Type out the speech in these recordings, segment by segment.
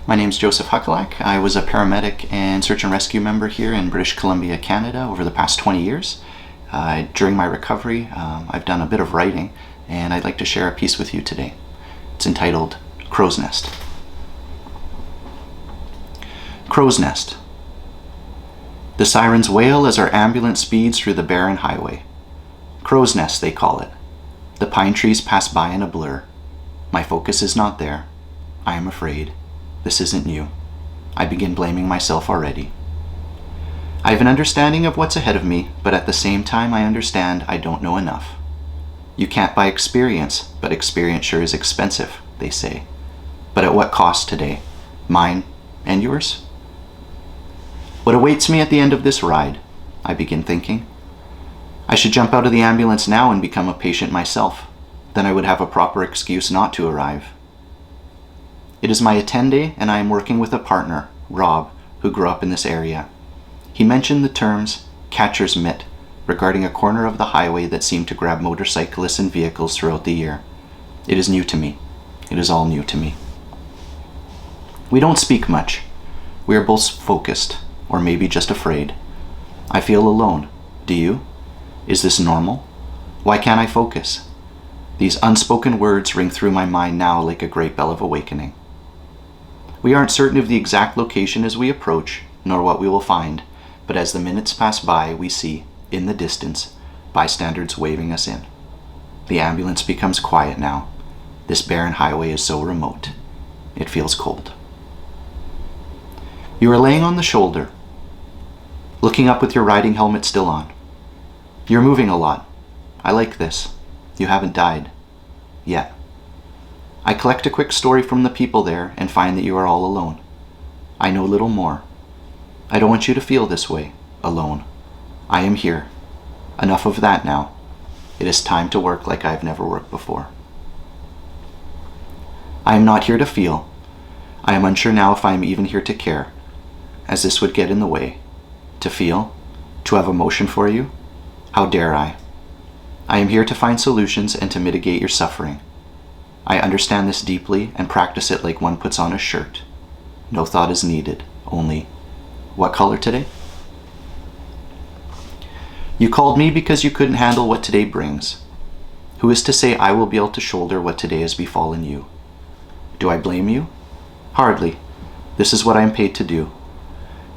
My name's Joseph Huculak. I was a paramedic and search and rescue member here in British Columbia, Canada over the past 20 years. During my recovery, I've done a bit of writing, and I'd like to share a piece with you today. It's entitled Crow's Nest. Crow's Nest. The sirens wail as our ambulance speeds through the barren highway. Crow's Nest, they call it. The pine trees pass by in a blur. My focus is not there. I am afraid. This isn't you. I begin blaming myself already. I have an understanding of what's ahead of me, but at the same time I understand I don't know enough. You can't buy experience, but experience sure is expensive, they say. But at what cost today? Mine and yours? What awaits me at the end of this ride? I begin thinking. I should jump out of the ambulance now and become a patient myself. Then I would have a proper excuse not to arrive. It is my attendee, and I am working with a partner, Rob, who grew up in this area. He mentioned the terms catcher's mitt regarding a corner of the highway that seemed to grab motorcyclists and vehicles throughout the year. It is new to me. It is all new to me. We don't speak much. We are both focused, or maybe just afraid. I feel alone. Do you? Is this normal? Why can't I focus? These unspoken words ring through my mind now like a great bell of awakening. We aren't certain of the exact location as we approach, nor what we will find, but as the minutes pass by, we see, in the distance, bystanders waving us in. The ambulance becomes quiet now. This barren highway is so remote. It feels cold. You are laying on the shoulder, looking up with your riding helmet still on. You're moving a lot. I like this. You haven't died. Yet. I collect a quick story from the people there and find that you are all alone. I know little more. I don't want you to feel this way, alone. I am here. Enough of that now. It is time to work like I've never worked before. I am not here to feel. I am unsure now if I am even here to care, as this would get in the way. To feel? To have emotion for you? How dare I? I am here to find solutions and to mitigate your suffering. I understand this deeply and practice it like one puts on a shirt. No thought is needed, only, what color today? You called me because you couldn't handle what today brings. Who is to say I will be able to shoulder what today has befallen you? Do I blame you? Hardly. This is what I am paid to do.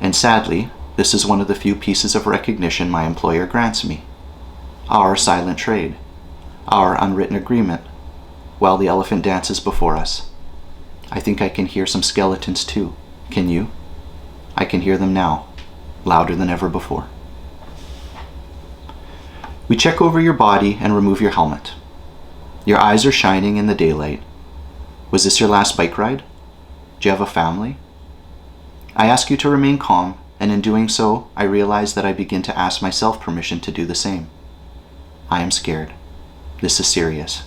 And sadly, this is one of the few pieces of recognition my employer grants me. Our silent trade. Our unwritten agreement. While the elephant dances before us. I think I can hear some skeletons too. Can you? I can hear them now, louder than ever before. We check over your body and remove your helmet. Your eyes are shining in the daylight. Was this your last bike ride? Do you have a family? I ask you to remain calm, and in doing so, I realize that I begin to ask myself permission to do the same. I am scared. This is serious.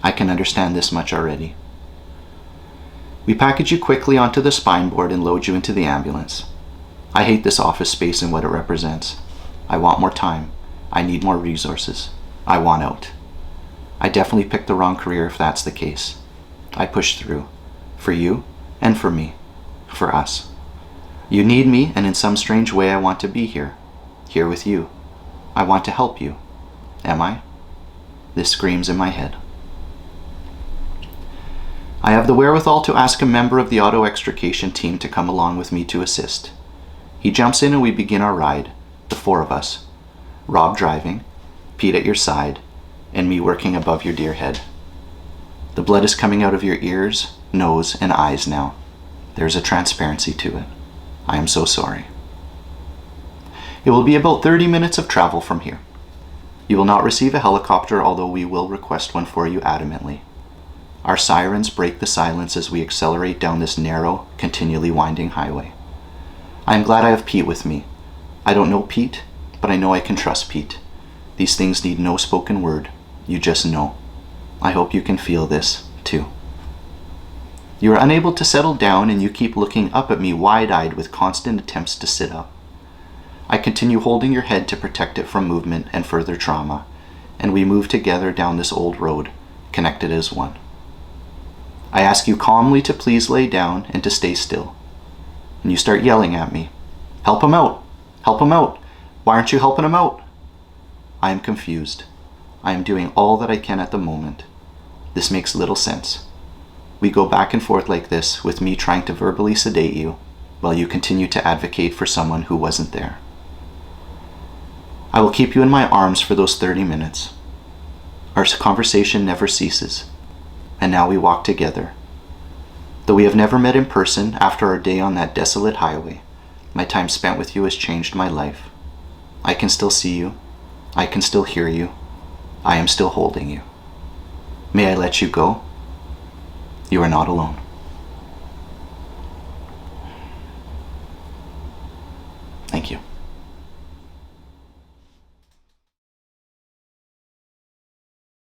I can understand this much already. We package you quickly onto the spine board and load you into the ambulance. I hate this office space and what it represents. I want more time. I need more resources. I want out. I definitely picked the wrong career if that's the case. I push through. For you and for me. For us. You need me, and in some strange way I want to be here. Here with you. I want to help you. Am I? This screams in my head. I have the wherewithal to ask a member of the auto extrication team to come along with me to assist. He jumps in and we begin our ride, the four of us. Rob driving, Pete at your side, and me working above your dear head. The blood is coming out of your ears, nose, and eyes now. There's a transparency to it. I am so sorry. It will be about 30 minutes of travel from here. You will not receive a helicopter, although we will request one for you adamantly. Our sirens break the silence as we accelerate down this narrow, continually winding highway. I am glad I have Pete with me. I don't know Pete, but I know I can trust Pete. These things need no spoken word. You just know. I hope you can feel this, too. You are unable to settle down and you keep looking up at me wide-eyed with constant attempts to sit up. I continue holding your head to protect it from movement and further trauma, and we move together down this old road, connected as one. I ask you calmly to please lay down and to stay still. And you start yelling at me. Help him out! Help him out! Why aren't you helping him out? I am confused. I am doing all that I can at the moment. This makes little sense. We go back and forth like this, with me trying to verbally sedate you, while you continue to advocate for someone who wasn't there. I will keep you in my arms for those 30 minutes. Our conversation never ceases, and now we walk together. Though we have never met in person after our day on that desolate highway, my time spent with you has changed my life. I can still see you. I can still hear you. I am still holding you. May I let you go? You are not alone.